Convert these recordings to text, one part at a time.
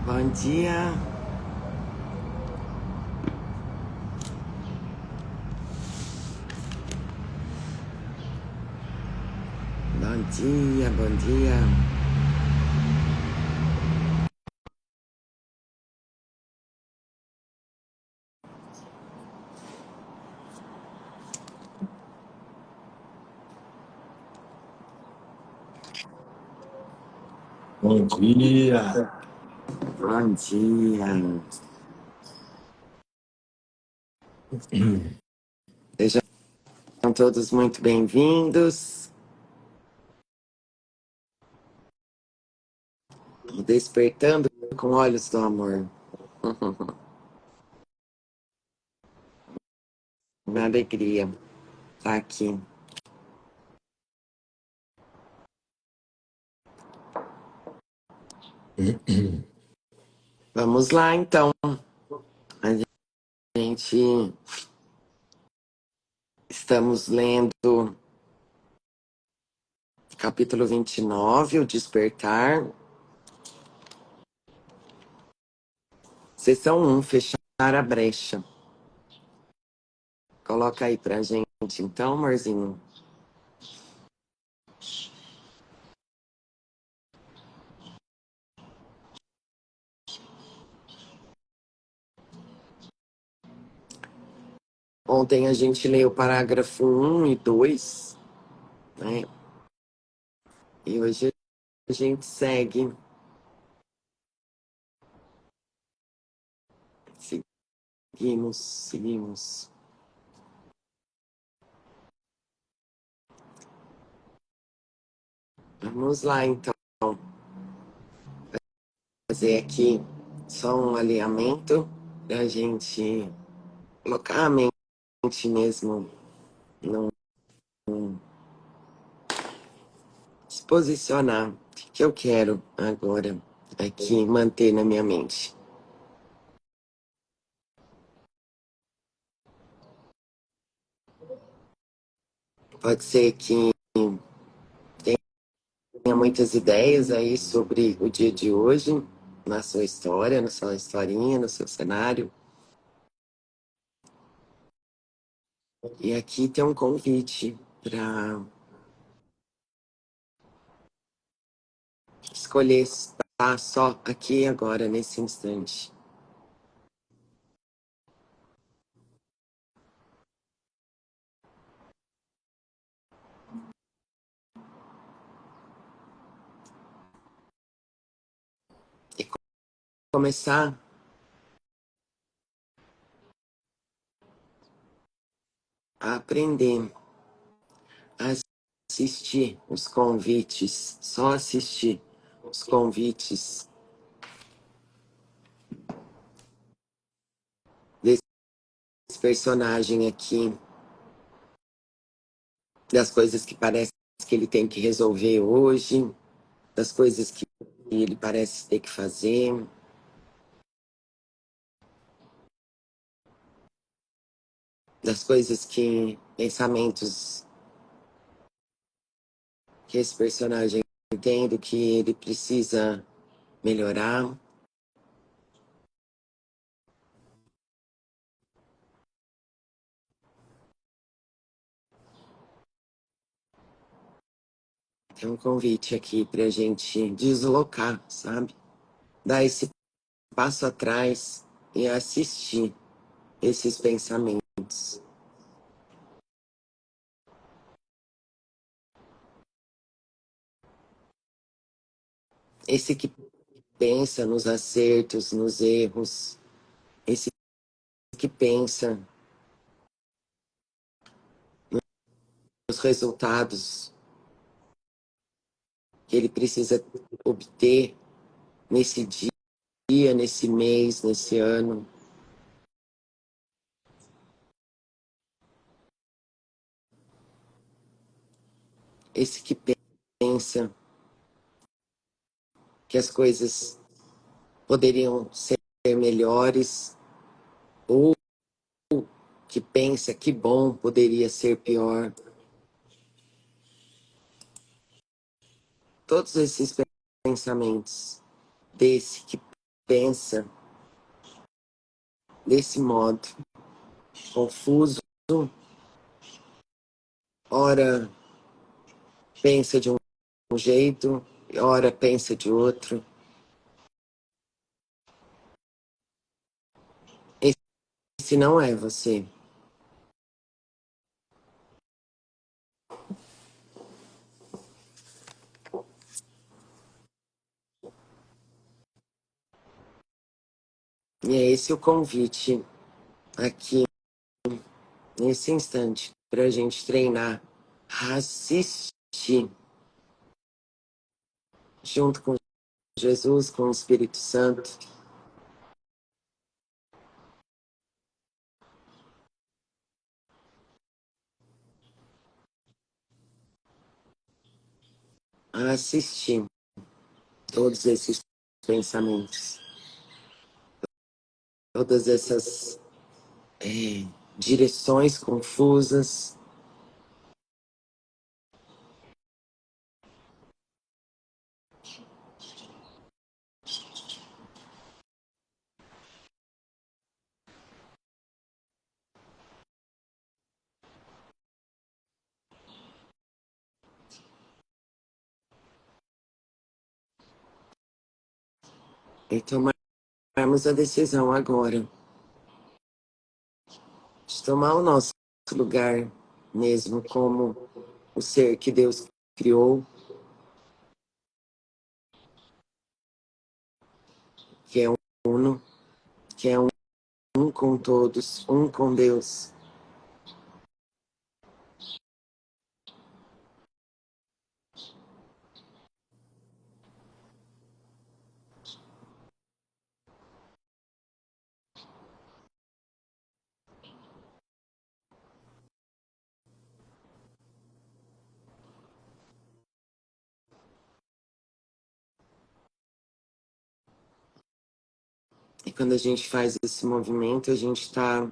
Bom dia. Bom dia, bom dia. Bom dia. Bom dia. Sejam todos muito bem-vindos. Despertando com olhos do amor. Uma alegria estar aqui. Vamos lá, então. A gente estamos lendo capítulo 29, o Despertar. Seção 1, fechar a brecha. Coloca aí pra gente, então, amorzinho. Ontem a gente leu o parágrafo 1 e 2, né? E hoje a gente segue. Seguimos. Vamos lá, então. Fazer aqui só um alinhamento pra gente colocar a mente mesmo, não se posicionar. O que eu quero agora aqui manter na minha mente? Pode ser que tenha muitas ideias aí sobre o dia de hoje, na sua história, na sua historinha, no seu cenário. E aqui tem um convite para escolher estar só aqui e agora, nesse instante. E começar a aprender a assistir os convites, só assistir os convites desse personagem aqui, das coisas que parece que ele tem que resolver hoje, das coisas que ele parece ter que fazer, das coisas que, pensamentos que esse personagem tem do que ele precisa melhorar. Tem um convite aqui pra gente deslocar, sabe? Dar esse passo atrás e assistir esses pensamentos. Esse que pensa nos acertos, nos erros, esse que pensa nos resultados que ele precisa obter nesse dia, nesse mês, nesse ano. Esse que pensa que as coisas poderiam ser melhores ou que pensa que bom poderia ser pior. Todos esses pensamentos desse que pensa desse modo, confuso, ora pensa de um jeito, ora pensa de outro. Esse não é você. E é esse o convite aqui, nesse instante, para a gente treinar, assistir, junto com Jesus, com o Espírito Santo, a assistir todos esses pensamentos, todas essas direções confusas. E tomarmos a decisão agora de tomar o nosso lugar mesmo como o ser que Deus criou, que é uno, que é um com todos, um com Deus. E quando a gente faz esse movimento, a gente está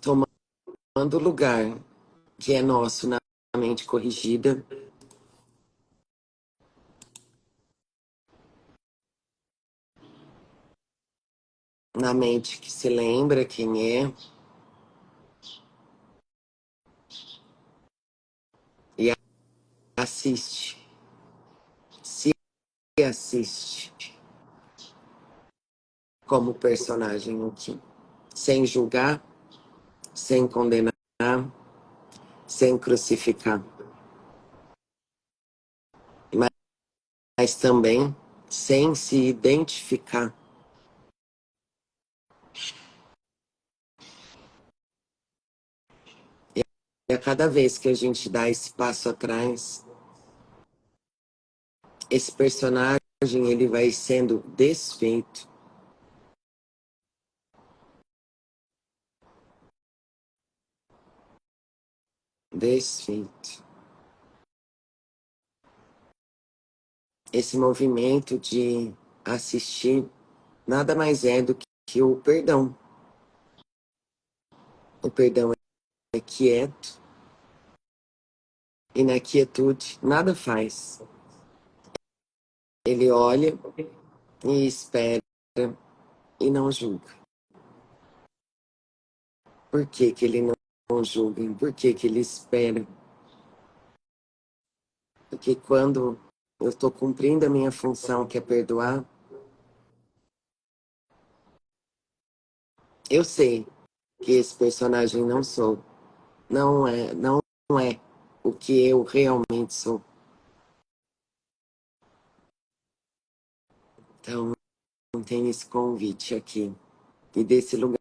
tomando o lugar que é nosso na mente corrigida, na mente que se lembra quem é e assiste, se assiste como personagem aqui, sem julgar, sem condenar, sem crucificar, mas também sem se identificar. E a cada vez que a gente dá esse passo atrás, esse personagem ele vai sendo desfeito, desfeito. Esse movimento de assistir nada mais é do que o perdão. O perdão é quieto e na quietude nada faz. Ele olha e espera e não julga. Por que que ele não julga? Por que que ele espera? Porque quando eu estou cumprindo a minha função, que é perdoar, eu sei que esse personagem não sou. Não é o que eu realmente sou. Então, tem esse convite aqui. E desse lugar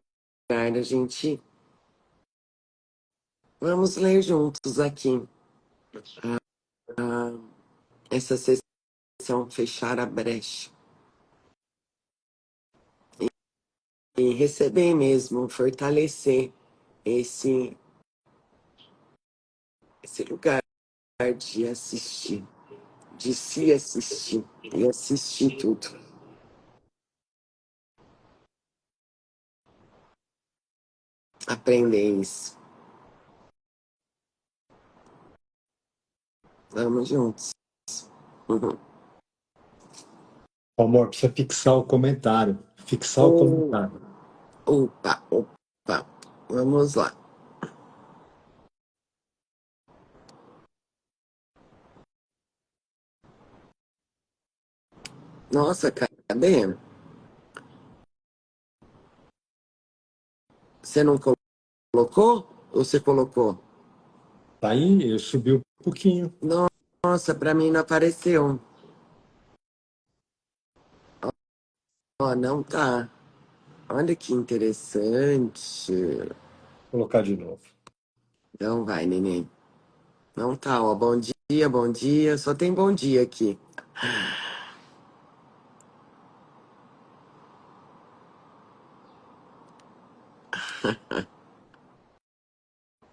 a gente vamos ler juntos aqui ah, essa sessão Fechar a Brecha. E receber mesmo, fortalecer esse, esse lugar de assistir, de se assistir e assistir tudo. Aprender isso. Vamos juntos. Uhum. Amor, precisa fixar o comentário. Fixar o Oh, comentário. opa, opa. Vamos lá. Nossa, cadê? Você não colocou? Ou você colocou? Tá aí, eu subi um pouquinho. Nossa, pra mim não apareceu. Ó, não tá. Olha que interessante. Vou colocar de novo. Então vai, neném. Não tá, ó. Bom dia, bom dia. Só tem bom dia aqui.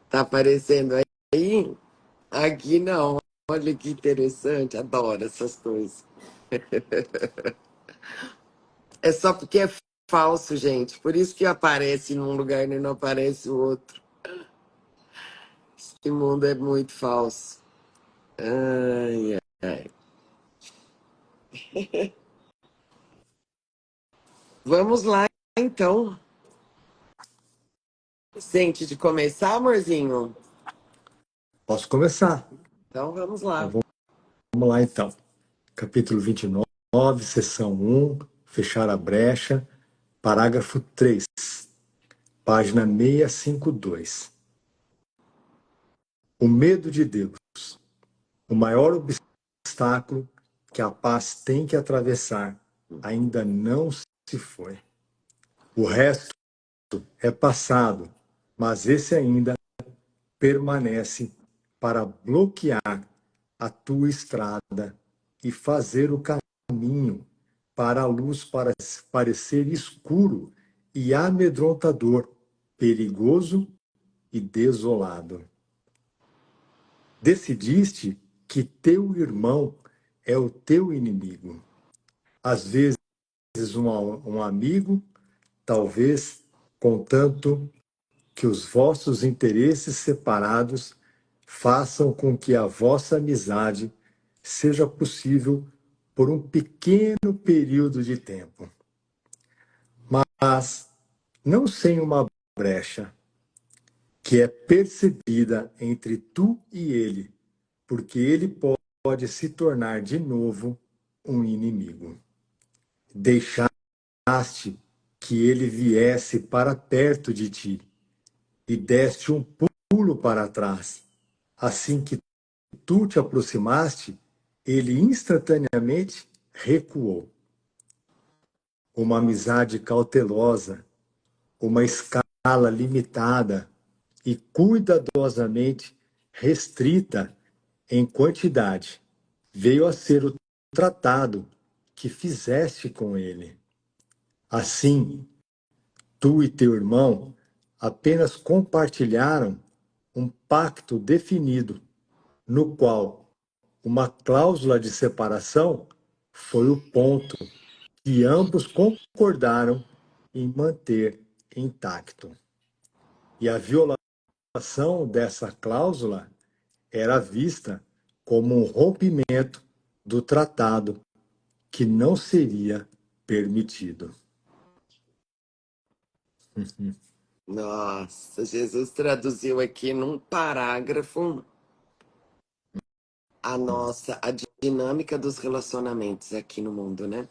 Tá aparecendo aí? Aqui não. Olha que interessante. Adoro essas coisas. É só porque é falso, gente. Por isso que aparece num lugar e não aparece o outro. Esse mundo é muito falso. Ai, ai. Vamos lá, então. Sente de começar, amorzinho? Posso começar? Então vamos Então, lá. vamos lá, então. Capítulo 29, seção 1, fechar a brecha, parágrafo 3, página 652. O medo de Deus, o maior obstáculo que a paz tem que atravessar, ainda não se foi. O resto é passado, mas esse ainda permanece para bloquear a tua estrada e fazer o caminho para a luz parecer escuro e amedrontador, perigoso e desolado. Decidiste que teu irmão é o teu inimigo. Às vezes um amigo, talvez, contanto que os vossos interesses separados façam com que a vossa amizade seja possível por um pequeno período de tempo. Mas não sem uma brecha que é percebida entre tu e ele, porque ele pode se tornar de novo um inimigo. Deixaste que ele viesse para perto de ti e deste um pulo para trás. Assim que tu te aproximaste, ele instantaneamente recuou. Uma amizade cautelosa, uma escala limitada e cuidadosamente restrita em quantidade, veio a ser o tratado que fizeste com ele. Assim, tu e teu irmão apenas compartilharam um pacto definido, no qual uma cláusula de separação foi o ponto que ambos concordaram em manter intacto. E a violação dessa cláusula era vista como um rompimento do tratado que não seria permitido. Nossa, Jesus traduziu aqui num parágrafo a dinâmica dos relacionamentos aqui no mundo, né?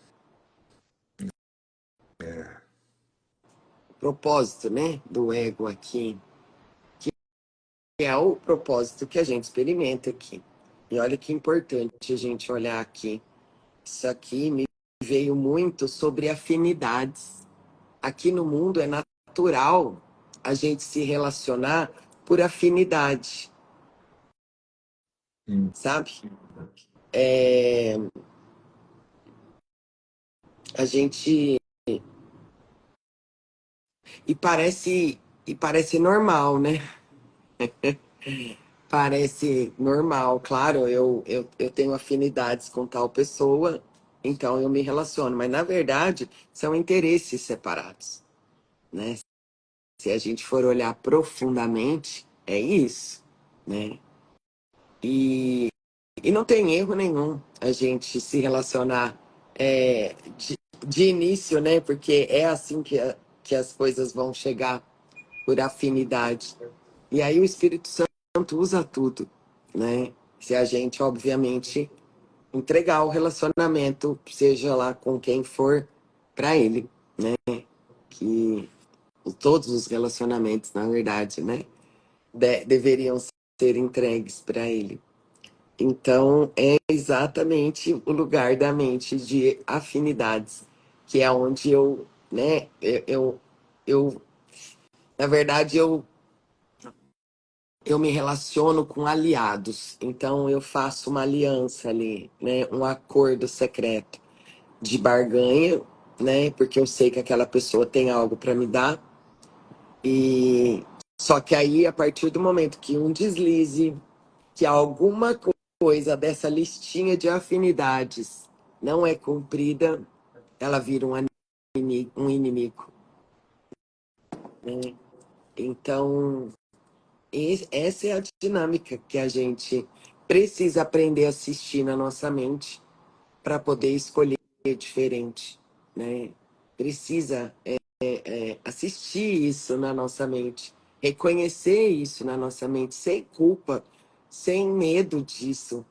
O propósito, né, do ego aqui, que é o propósito que a gente experimenta aqui. E olha que importante a gente olhar aqui. Isso aqui me veio muito sobre afinidades. Aqui no mundo é natural a gente se relacionar por afinidade, Hum. sabe? É, a gente e parece normal, né? Parece normal, claro, eu tenho afinidades com tal pessoa, então eu me relaciono, mas na verdade são interesses separados, né? Se a gente for olhar profundamente, é isso, né? E, e não tem erro nenhum a gente se relacionar de início, né? Porque é assim que as coisas vão chegar por afinidade. E aí o Espírito Santo usa tudo, né? Se a gente, obviamente, entregar o relacionamento, seja lá com quem for, para ele, né? Que todos os relacionamentos, na verdade, né? Deveriam ser entregues para ele. Então, é exatamente o lugar da mente de afinidades, que é onde eu, né, na verdade, eu me relaciono com aliados. Então, eu faço uma aliança ali, né, um acordo secreto de barganha, né, porque eu sei que aquela pessoa tem algo para me dar. E só que aí, a partir do momento que um deslize, que alguma coisa dessa listinha de afinidades não é cumprida, ela vira um inimigo, né? Então, essa é a dinâmica que a gente precisa aprender a assistir na nossa mente para poder escolher diferente, né? Precisa assistir isso na nossa mente, reconhecer isso na nossa mente, sem culpa, sem medo disso,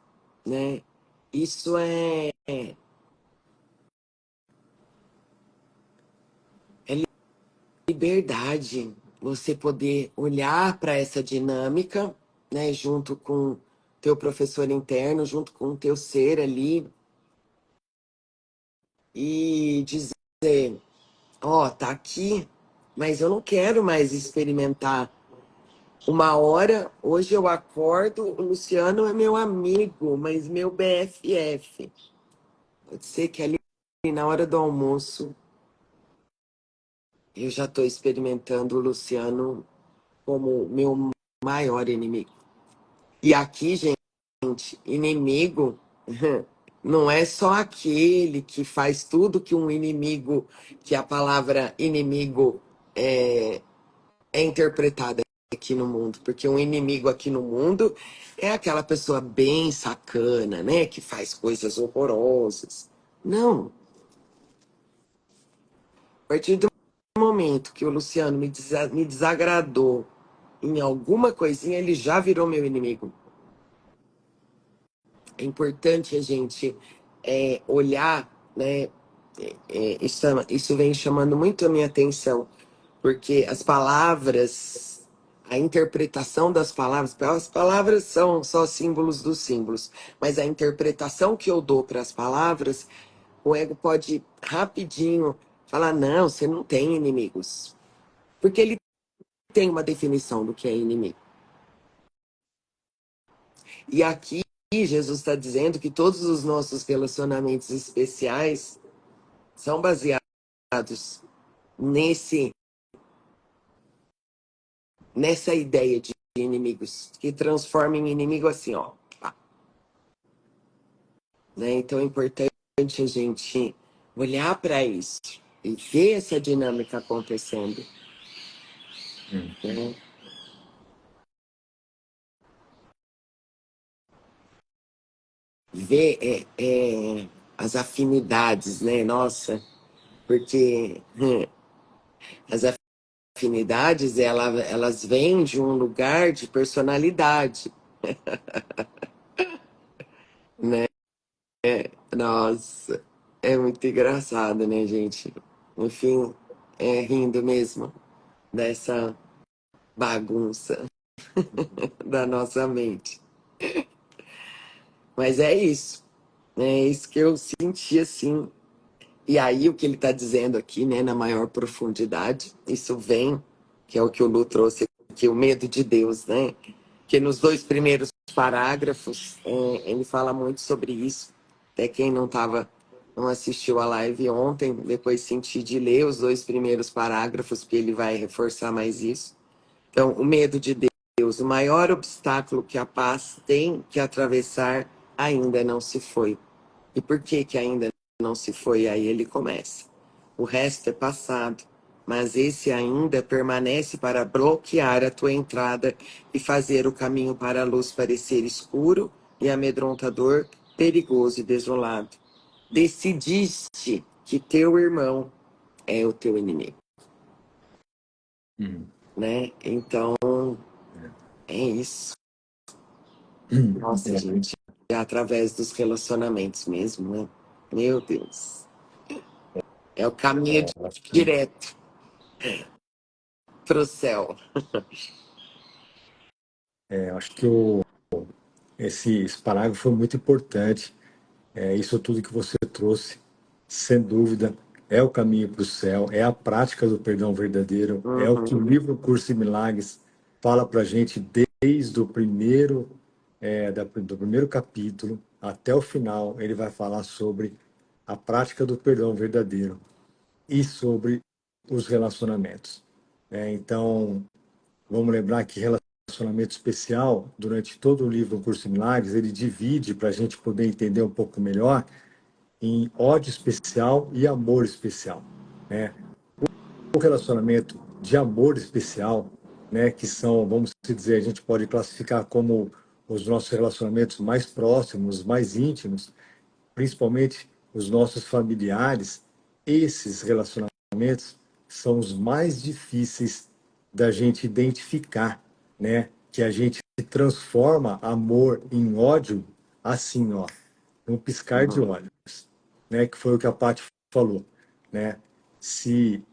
né? Isso é liberdade, você poder olhar para essa dinâmica, né, junto com teu professor interno, junto com o teu ser ali, e dizer, ó, tá aqui, mas eu não quero mais experimentar. Uma hora, hoje eu acordo, o Luciano é meu amigo, mas meu BFF. Pode ser que ali na hora do almoço eu já estou experimentando o Luciano como meu maior inimigo. E aqui, gente, inimigo não é só aquele que faz tudo que um inimigo, que a palavra inimigo é interpretada aqui no mundo, porque um inimigo aqui no mundo é aquela pessoa bem sacana, né, que faz coisas horrorosas. Não, a partir do momento que o Luciano me desagradou em alguma coisinha, ele já virou meu inimigo. É importante a gente olhar, né? Isso vem chamando muito a minha atenção, porque as palavras, a interpretação das palavras, as palavras são só símbolos dos símbolos, mas a interpretação que eu dou para as palavras, o ego pode rapidinho falar: não, você não tem inimigos, porque ele tem uma definição do que é inimigo. E aqui Jesus está dizendo que todos os nossos relacionamentos especiais são baseados nesse nessa ideia de inimigos, que transforma em inimigo assim, ó. Pá, né? Então é importante a gente olhar para isso e ver essa dinâmica acontecendo, né? Ver as afinidades, né? Nossa, porque as afinidades elas vêm de um lugar de personalidade, né? Nossa, é muito engraçado, né, gente? Enfim, é rindo mesmo dessa bagunça da nossa mente. Mas é isso, né? É isso que eu senti assim. E aí, o que ele está dizendo aqui, né, na maior profundidade, isso vem, que é o que o Lu trouxe aqui, o medo de Deus, né? Que nos dois primeiros parágrafos, ele fala muito sobre isso. Até quem não assistiu a live ontem, depois senti de ler os dois primeiros parágrafos, porque ele vai reforçar mais isso. Então, o medo de Deus, o maior obstáculo que a paz tem que atravessar, ainda não se foi. E por que que ainda não se foi? Aí ele começa. O resto é passado, mas esse ainda permanece para bloquear a tua entrada e fazer o caminho para a luz parecer escuro e amedrontador, perigoso e desolado. decidiste que teu irmão é o teu inimigo, Hum. né? Então, é isso. Nossa, É, gente, é através dos relacionamentos mesmo, né? Meu Deus. É o caminho acho que, direto pro céu. acho que esse parágrafo foi muito importante. Isso tudo que você trouxe, sem dúvida, é o caminho para o céu, é a prática do perdão verdadeiro, é o que o Uhum, livro Curso em Milagres fala para a gente desde o primeiro, do primeiro capítulo até o final. Ele vai falar sobre a prática do perdão verdadeiro e sobre os relacionamentos. Então, vamos lembrar que relacionamento especial, durante todo o livro Curso em Milagres, ele divide para a gente poder entender um pouco melhor em ódio especial e amor especial, né? O relacionamento de amor especial, né, que são, vamos dizer, a gente pode classificar como os nossos relacionamentos mais próximos, mais íntimos, principalmente os nossos familiares. Esses relacionamentos são os mais difíceis da gente identificar, né? Que a gente transforma amor em ódio assim, ó, num piscar de uhum. olhos, né? Que foi o que a Paty falou, né? Se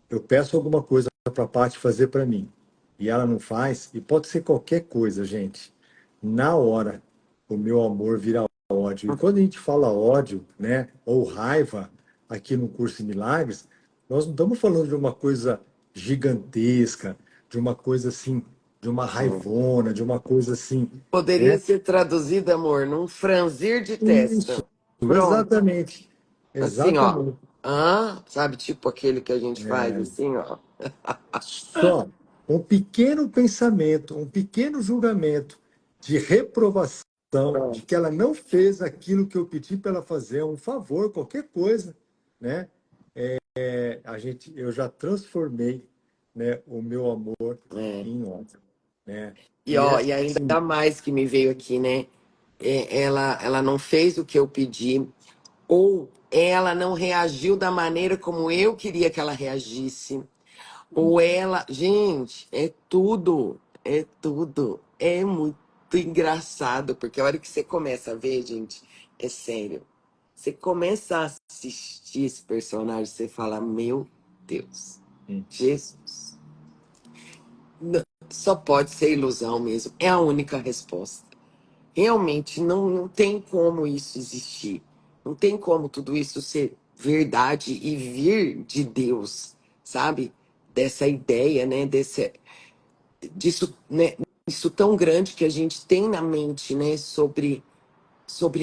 eu peço alguma coisa para a Paty fazer para mim e ela não faz, e pode ser qualquer coisa, gente, na hora o meu amor vira ódio. E quando a gente fala ódio, né, ou raiva aqui no curso em Milagres, nós não estamos falando de uma coisa gigantesca, de uma coisa assim, de uma raivona, de uma coisa assim, Poderia né? ser traduzido, amor, num franzir de Isso, testa. Pronto. exatamente. Assim, ó. Exatamente. Ah, sabe, tipo aquele que a gente faz assim, ó. Só um pequeno pensamento, um pequeno julgamento de reprovação, de que Pronto. ela não fez aquilo que eu pedi para ela fazer, um favor, qualquer coisa, né? Eu já transformei, né, o meu amor É. em ódio, né? E E ó, é e ainda assim, mais que me veio aqui, né? Ela não fez o que eu pedi, ou ela não reagiu da maneira como eu queria que ela reagisse. Ou ela, gente, é tudo. É muito engraçado, porque a hora que você começa a ver, gente, é sério. Você começa a assistir esse personagem, você fala, meu Deus, Jesus. Só pode ser ilusão mesmo. É a única resposta. Realmente não tem como isso existir. Não tem como tudo isso ser verdade e vir de Deus, sabe? Dessa ideia, né? Disso, né? Isso tão grande que a gente tem na mente, né? Sobre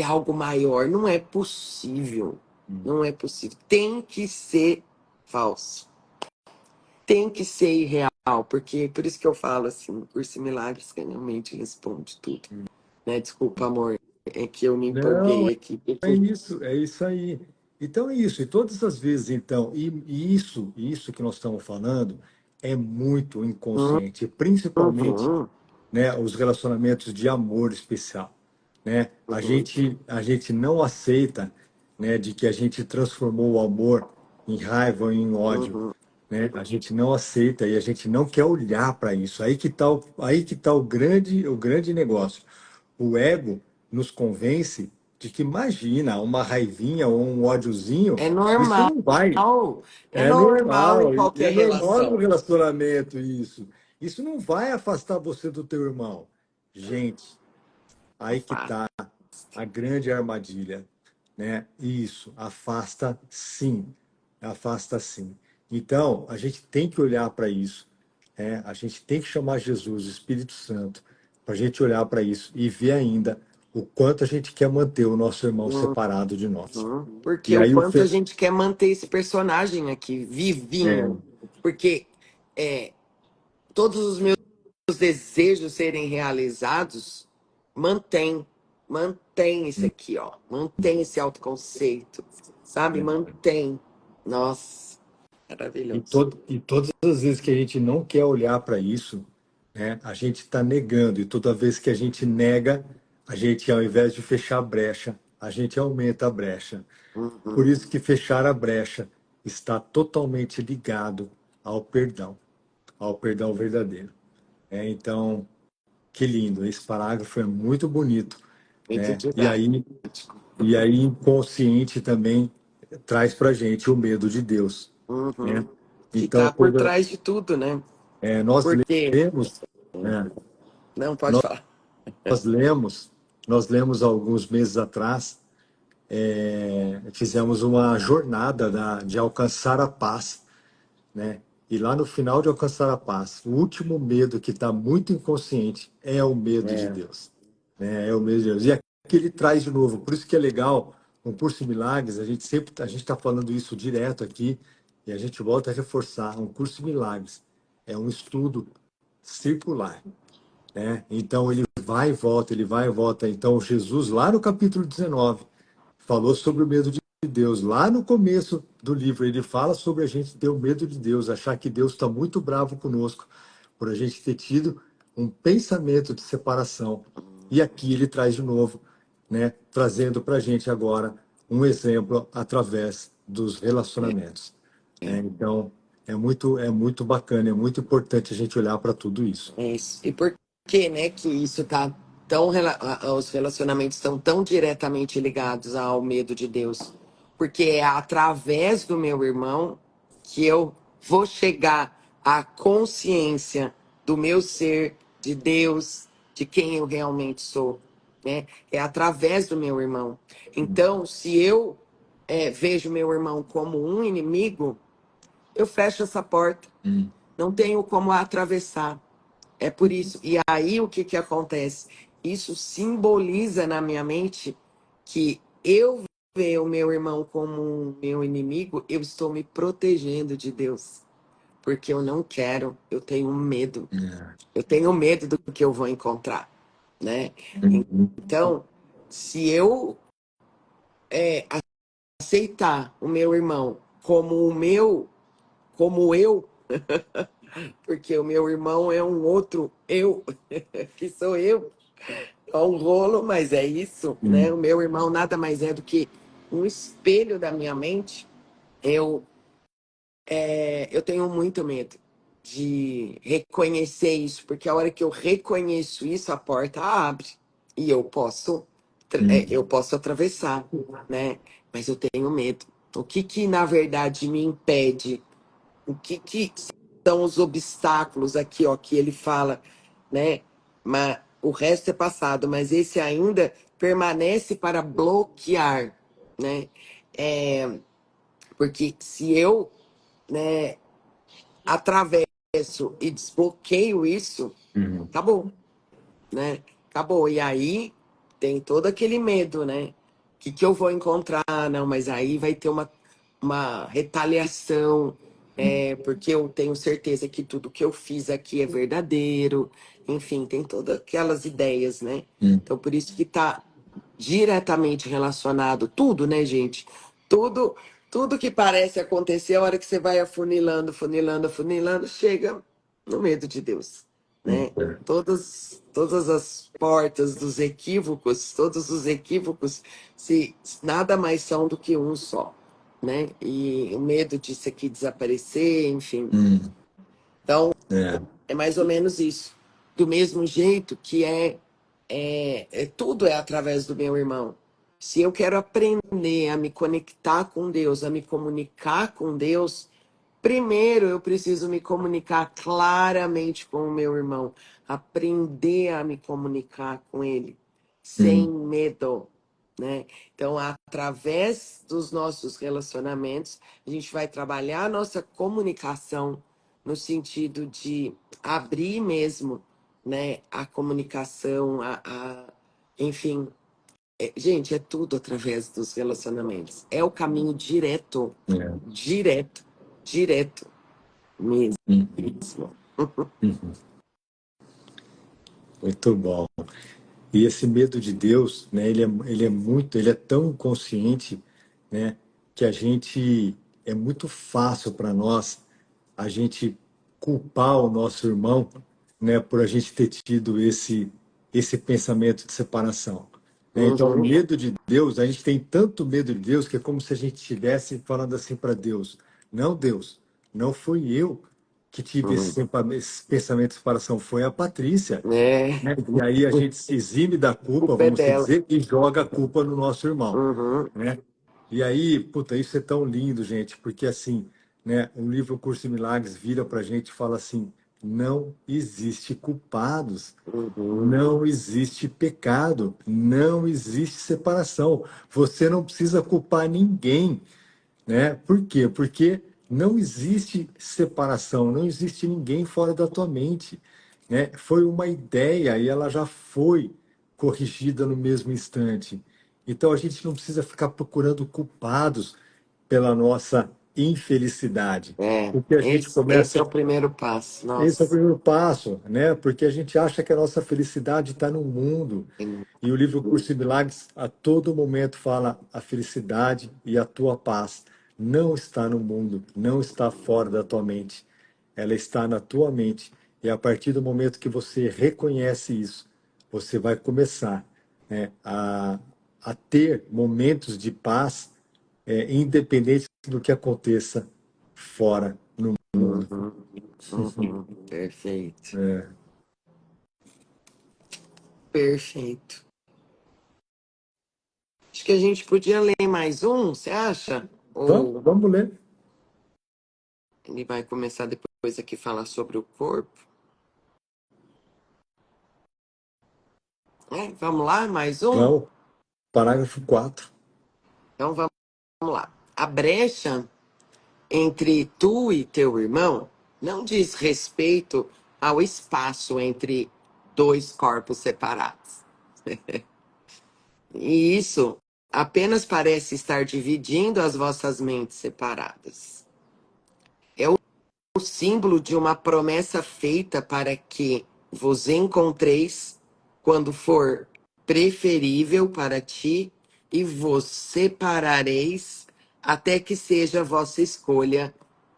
algo maior. Não é possível. Não é possível. Tem que ser falso. Tem que ser irreal. Porque, por isso que eu falo assim, Curso em Milagres que realmente responde tudo. Né? Desculpa, amor. É que eu me não, empolguei aqui. é isso aí. Então é isso. E todas as vezes, então, e isso que nós estamos falando é muito inconsciente, principalmente, Uhum, né, os relacionamentos de amor especial, né? A uhum, gente a gente não aceita, né, de que a gente transformou o amor em raiva ou em ódio, uhum. né? A gente não aceita e a gente não quer olhar para isso. Aí que tá o grande negócio. O ego nos convence de que imagina uma raivinha ou um ódiozinho, É isso normal. não vai. É É normal em normal, e é qualquer normal no relação. relacionamento isso. Isso não vai afastar você do teu irmão. Gente, aí que Afasta. tá a grande armadilha, né? Isso, afasta sim. Então, a gente tem que olhar para isso, né? A gente tem que chamar Jesus, o Espírito Santo, para a gente olhar para isso e ver ainda o quanto a gente quer manter o nosso irmão separado de nós. Porque E o aí quanto a gente quer manter esse personagem aqui é, vivinho. Porque é, todos os meus desejos serem realizados, mantém. Mantém isso aqui, ó. Mantém esse autoconceito. Sabe? Mantém. Nossa, e, maravilhoso. to e todas as vezes que a gente não quer olhar para isso, né, a gente está negando. E toda vez que a gente nega, a gente, ao invés de fechar a brecha, a gente aumenta a brecha. Por Uhum. isso que fechar a brecha está totalmente ligado ao perdão verdadeiro. Então, que lindo, esse parágrafo é muito bonito, Muito né? didático. E aí inconsciente também traz para gente o medo de Deus, né? Uhum. Que Então, está por quando trás de tudo, né? nós Porque. lemos, né? Não, pode falar. Nós lemos, nós lemos alguns meses atrás, fizemos uma jornada de alcançar a paz, né? E lá no final de alcançar a paz, o último medo que está muito inconsciente é o medo de É, Deus, né? É o medo de Deus. E aqui ele traz de novo, por isso que é legal, um curso de milagres, a gente está falando isso direto aqui, e a gente volta a reforçar, um curso de milagres é um estudo circular, né? Então ele vai e volta, ele vai e volta. Então Jesus, lá no capítulo 19, falou sobre o medo de Deus. Lá no começo do livro, ele fala sobre a gente ter o medo de Deus, achar que Deus está muito bravo conosco, por a gente ter tido um pensamento de separação. E aqui ele traz de novo, né, trazendo para a gente agora um exemplo através dos relacionamentos. Né? é, Então, é muito bacana, é muito importante a gente olhar para tudo isso. é isso. E por que, né, que isso tá tão. Os relacionamentos estão tão diretamente ligados ao medo de Deus? Porque é através do meu irmão que eu vou chegar à consciência do meu ser, de Deus, de quem eu realmente sou. Né? É através do meu irmão. Então, se eu vejo meu irmão como um inimigo, eu fecho essa porta. Hum, Não tenho como atravessar. É por isso. E aí o que que acontece? Isso simboliza na minha mente que eu ver o meu irmão como um meu inimigo, eu estou me protegendo de Deus. Porque eu não quero, eu tenho medo. é. Eu tenho medo do que eu vou encontrar, né? Uhum. Então, se eu aceitar o meu irmão como o meu, como eu, porque o meu irmão é um outro eu, que sou eu. É um rolo, mas é isso, né? O Hum, meu irmão nada mais é do que um espelho da minha mente. Eu, eu tenho muito medo de reconhecer isso, porque a hora que eu reconheço isso, a porta abre e eu hum, posso atravessar, né? Mas eu tenho medo. O que que na verdade me impede? O que que são os obstáculos aqui, ó, que ele fala, né? Mas o resto é passado, mas esse ainda permanece para bloquear, né? É, porque se eu, né, atravesso e desbloqueio isso, hum, acabou, né? Acabou. E aí tem todo aquele medo, né? O que que eu vou encontrar? Não, mas aí vai ter uma retaliação, porque eu tenho certeza que tudo que eu fiz aqui é verdadeiro. Enfim, tem todas aquelas ideias, né? hum. Então, por isso que está diretamente relacionado tudo, né, gente? Tudo, tudo que parece acontecer, a hora que você vai afunilando, afunilando, afunilando, chega no medo de Deus, né? Todas as portas dos equívocos, todos os equívocos, se nada mais são do que um só, né? E o medo disso aqui desaparecer, enfim. Hum, Então, é, é mais ou menos isso. Do mesmo jeito que tudo é através do meu irmão. Se eu quero aprender a me conectar com Deus, a me comunicar com Deus, primeiro eu preciso me comunicar claramente com o meu irmão, aprender a me comunicar com ele sem hum, medo, né? Então, através dos nossos relacionamentos, a gente vai trabalhar a nossa comunicação no sentido de abrir mesmo, né, a comunicação, enfim, gente, é tudo através dos relacionamentos. É o caminho direto, é, direto, direto mesmo. hum, hum. Muito bom. E esse medo de Deus, né, ele é tão inconsciente, né, que é muito fácil para nós a gente culpar o nosso irmão, né, por a gente ter tido esse pensamento de separação. né? Então, o Uhum. medo de Deus, a gente tem tanto medo de Deus que é como se a gente estivesse falando assim para Deus: não, Deus, não fui eu que tive Uhum. esse pensamento de separação, foi a Patrícia. É, Né? E aí a gente se exime da culpa, culpa é vamos se dela. dizer, e joga a culpa no nosso irmão, Uhum. né? E aí, puta, isso é tão lindo, gente, porque assim, né, o livro Curso de Milagres vira pra gente e fala assim: não existe culpados, Uhum. não existe pecado, não existe separação. Você não precisa culpar ninguém, né? Por quê? Porque não existe separação, não existe ninguém fora da tua mente, né? Foi uma ideia e ela já foi corrigida no mesmo instante. Então a gente não precisa ficar procurando culpados pela nossa infelicidade, É, porque a gente esse é começa. o primeiro passo. Esse é o Nossa. primeiro passo, né? Porque a gente acha que a nossa felicidade está no mundo. E o livro Curso de Milagres, a todo momento, fala: a felicidade e a tua paz não está no mundo, não está fora da tua mente. Ela está na tua mente. E a partir do momento que você reconhece isso, você vai começar, né, a ter momentos de paz, independente do que aconteça fora no mundo. Uhum. Uhum. Perfeito. É. Perfeito. Acho que a gente podia ler mais um, você acha? Vamos, Ou vamos ler. ele vai começar depois aqui falar sobre o corpo? É, vamos lá, mais um? Vamos, parágrafo 4. Então vamos lá. A brecha entre tu e teu irmão não diz respeito ao espaço entre dois corpos separados. E isso apenas parece estar dividindo as vossas mentes separadas. É o símbolo de uma promessa feita para que vos encontreis quando for preferível para ti e vos separareis até que seja vossa escolha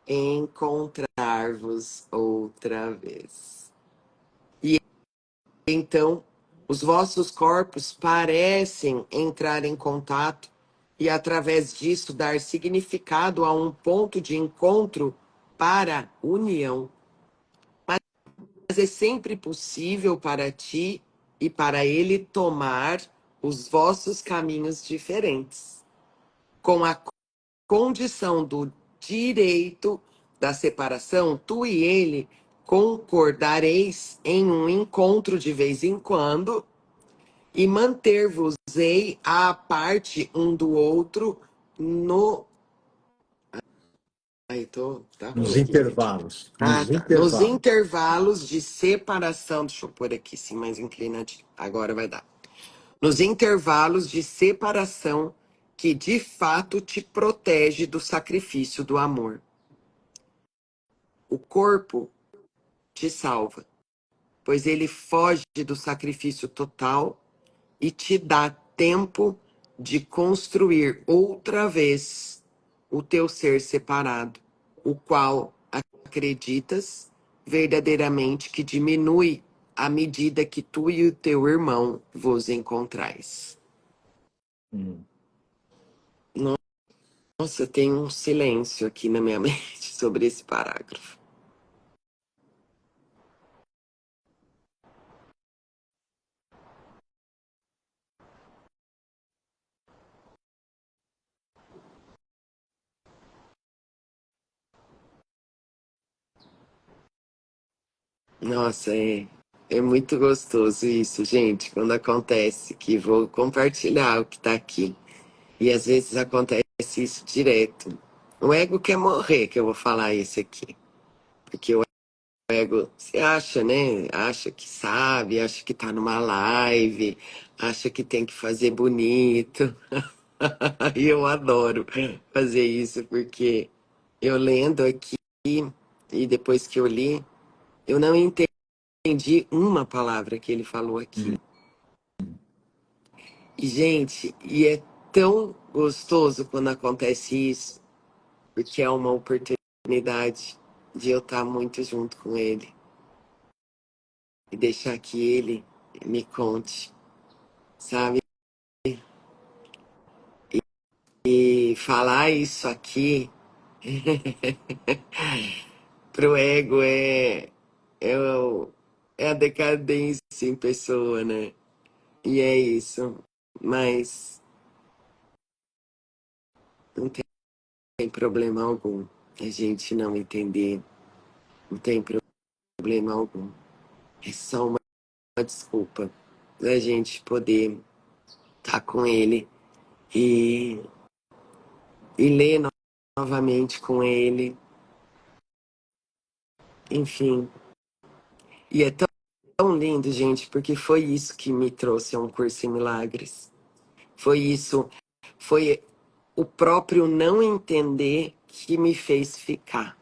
encontrar-vos outra vez. E então, os vossos corpos parecem entrar em contato e, através disso, dar significado a um ponto de encontro para união. Mas é sempre possível para ti e para ele tomar os vossos caminhos diferentes, com a condição do direito da separação, tu e ele concordareis em um encontro de vez em quando e manter-vos-ei à parte um do outro no. Aí, tá ruim Nos aqui, gente. intervalos. Ah, Nos tá. Nos intervalos. intervalos de separação. Deixa eu pôr aqui, sim, mais inclinadinho. Agora vai dar. Nos intervalos de separação que de fato te protege do sacrifício do amor. O corpo te salva, pois ele foge do sacrifício total e te dá tempo de construir outra vez o teu ser separado, o qual acreditas verdadeiramente que diminui à medida que tu e o teu irmão vos encontrais. Hum. Nossa, tem um silêncio aqui na minha mente sobre esse parágrafo. Nossa, é muito gostoso isso, gente, quando acontece, que vou compartilhar o que tá aqui. E às vezes acontece isso direto. O ego quer morrer, que eu vou falar isso aqui. Porque o ego se acha, né? Acha que sabe, acha que tá numa live, acha que tem que fazer bonito. E eu adoro fazer isso, porque eu lendo aqui, e depois que eu li, eu não entendi uma palavra que ele falou aqui. E, gente, e é tão gostoso quando acontece isso, porque é uma oportunidade de eu estar muito junto com ele e deixar que ele me conte, sabe? E falar isso aqui pro ego o- é a decadência em pessoa, né? E é isso. Mas não tem problema algum a gente não entender. Não tem problema algum. É só uma desculpa da gente poder estar com ele e, e ler novamente com ele. Enfim. E é tão lindo, gente, porque foi isso que me trouxe a um curso em milagres. Foi isso. Foi o próprio não entender que me fez ficar.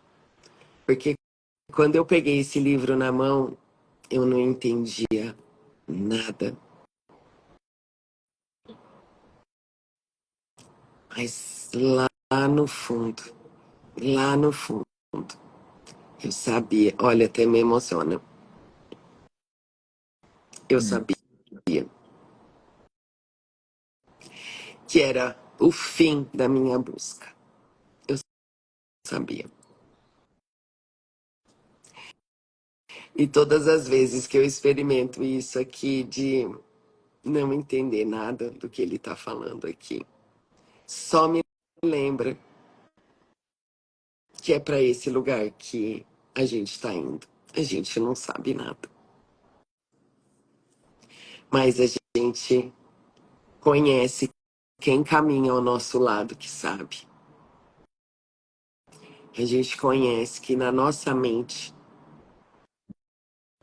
Porque quando eu peguei esse livro na mão, eu não entendia nada. Mas lá no fundo, eu sabia. Olha, até me emociona. Eu sabia que era o fim da minha busca. Eu sabia. E todas as vezes que eu experimento isso aqui de não entender nada do que ele está falando aqui, só me lembra que é para esse lugar que a gente está indo. A gente não sabe nada, mas a gente conhece quem caminha ao nosso lado que sabe. A gente conhece que na nossa mente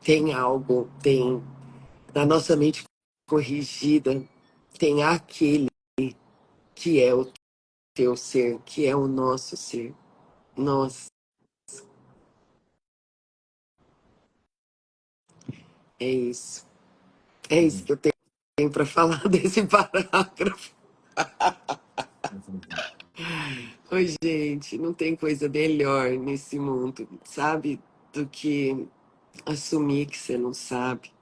tem algo, tem na nossa mente corrigida, tem aquele que é o teu ser, que é o nosso ser. Nossa, é isso. É isso que eu tenho para falar desse parágrafo. Oi, gente, não tem coisa melhor nesse mundo, sabe? Do que assumir que você não sabe.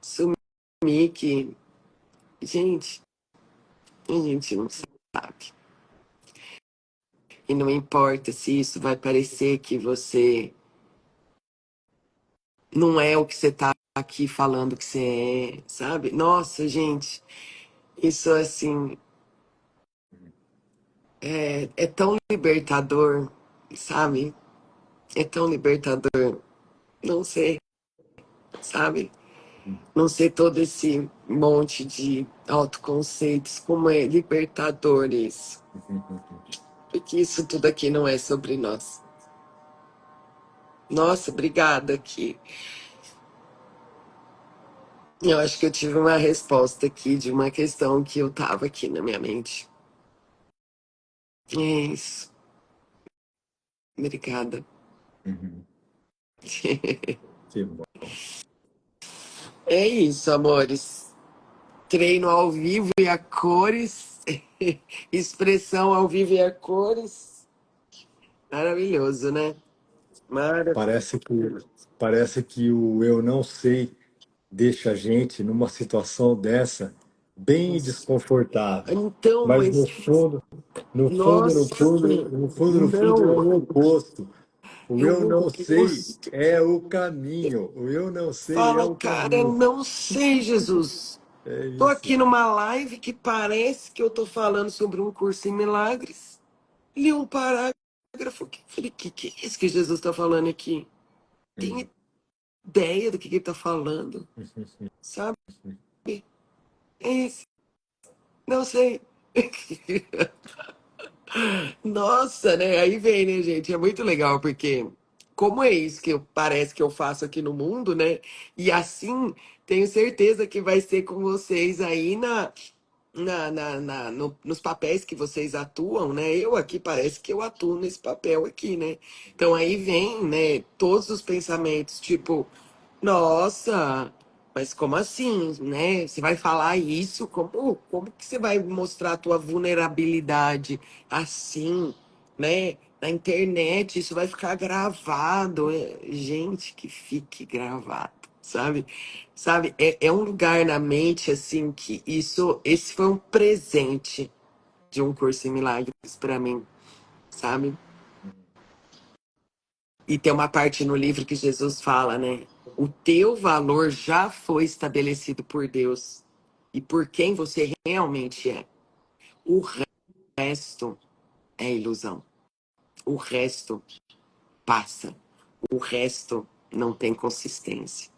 Assumir que, gente, a gente não sabe. E não importa se isso vai parecer que você não é o que você tá aqui falando que você é, sabe? Nossa, gente, isso assim é tão libertador, sabe? É tão libertador. Não sei, sabe? Não sei todo esse monte de autoconceitos, como é libertador isso. Porque isso tudo aqui não é sobre nós. Nossa, obrigada aqui. Eu acho que eu tive uma resposta aqui de uma questão que eu tava aqui na minha mente. É isso. Obrigada. Que bom. É isso, amores. Treino ao vivo e a cores. Expressão ao vivo e a cores. Maravilhoso, né? Parece que, Maravilhoso. parece que o eu não sei deixa a gente numa situação dessa bem desconfortável. Então, Mas mas nossa, no fundo é não, o oposto. O é eu o não sei oposto. é o caminho. O eu não sei é Fala, o cara, caminho. não sei, Jesus. É Tô isso. aqui numa live que parece que eu tô falando sobre um curso em milagres. Li um parágrafo que falei, que é isso que Jesus tá falando aqui? Tem ideia do que ele tá falando? Sabe? É isso. Não sei. Nossa, né? Aí vem, né, gente? É muito legal, porque como é isso que parece que eu faço aqui no mundo, né? E assim, tenho certeza que vai ser com vocês aí nos papéis que vocês atuam, né? Eu aqui parece que eu atuo nesse papel aqui, né? Então aí vem, né, todos os pensamentos, tipo, nossa, mas como assim, né? Você vai falar isso? Como que você vai mostrar a tua vulnerabilidade assim, né? Na internet, isso vai ficar gravado. Gente, que fique gravado, sabe? Sabe? É um lugar na mente, assim, que esse foi um presente de um curso em milagres para mim, sabe? E tem uma parte no livro que Jesus fala, né? O teu valor já foi estabelecido por Deus e por quem você realmente é. O resto é ilusão. O resto passa. O resto não tem consistência,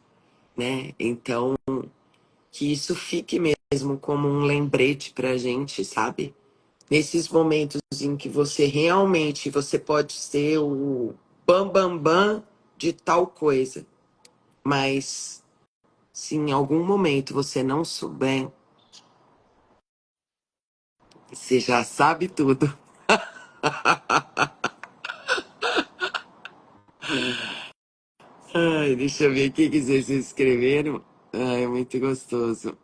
né? Então, que isso fique mesmo como um lembrete pra gente, sabe? Nesses momentos em que você realmente você pode ser o bam bam bam de tal coisa, mas se em algum momento você não souber, você já sabe tudo. Ai, deixa eu ver o que vocês escreveram. Ai, é muito gostoso.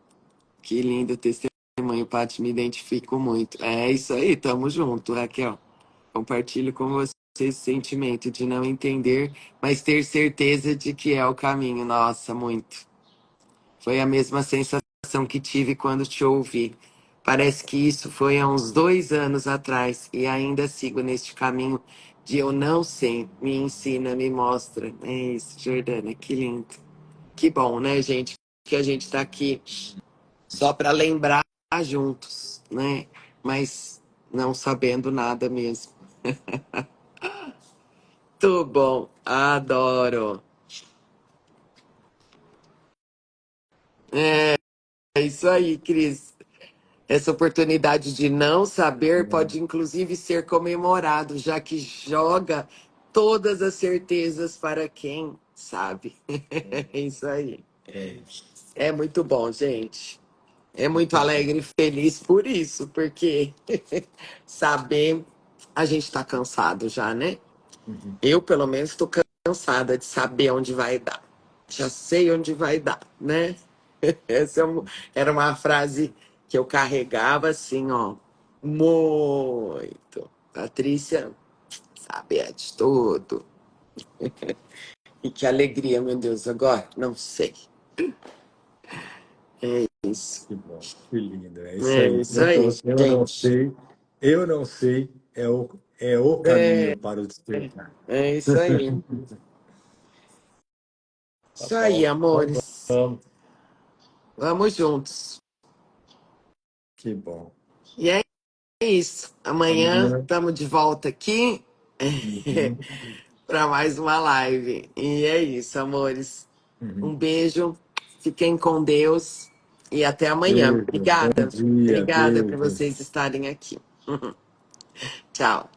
Que lindo testemunho, Paty, me identifico muito. É isso aí, tamo junto, Raquel. Compartilho com você esse sentimento de não entender, mas ter certeza de que é o caminho. Nossa, muito. Foi a mesma sensação que tive quando te ouvi. Parece que isso foi há uns 2 anos atrás e ainda sigo neste caminho de eu não sei. Me ensina, me mostra. É isso, Jordana, que lindo. Que bom, né, gente? Que a gente tá aqui só para lembrar juntos, né? Mas não sabendo nada mesmo. Muito bom, adoro. É isso aí, Cris. Essa oportunidade de não saber pode inclusive ser comemorado, já que joga todas as certezas para quem sabe. É isso aí. É muito bom, gente. É muito alegre e feliz por isso, porque saber, a gente está cansado já, né? Uhum. Eu, pelo menos, estou cansada de saber onde vai dar. Já sei onde vai dar, né? Essa era uma frase que eu carregava assim, ó, muito. Patrícia sabe é de tudo. E que alegria, meu Deus, agora não sei. É isso. Que bom, que lindo. É isso É aí. isso aí, gente. Eu não sei, é o É, caminho para o despertar. é isso aí. Tá Isso aí, bom. Então amores. vamos. Vamos juntos. Que bom. E é isso. Amanhã Amanhã. estamos de volta aqui Uhum. para mais uma live. E é isso, amores. Uhum. Um beijo. Fiquem com Deus. E até amanhã. Beijo, bom Obrigada. dia, Obrigada por beijo. vocês estarem aqui. Tchau.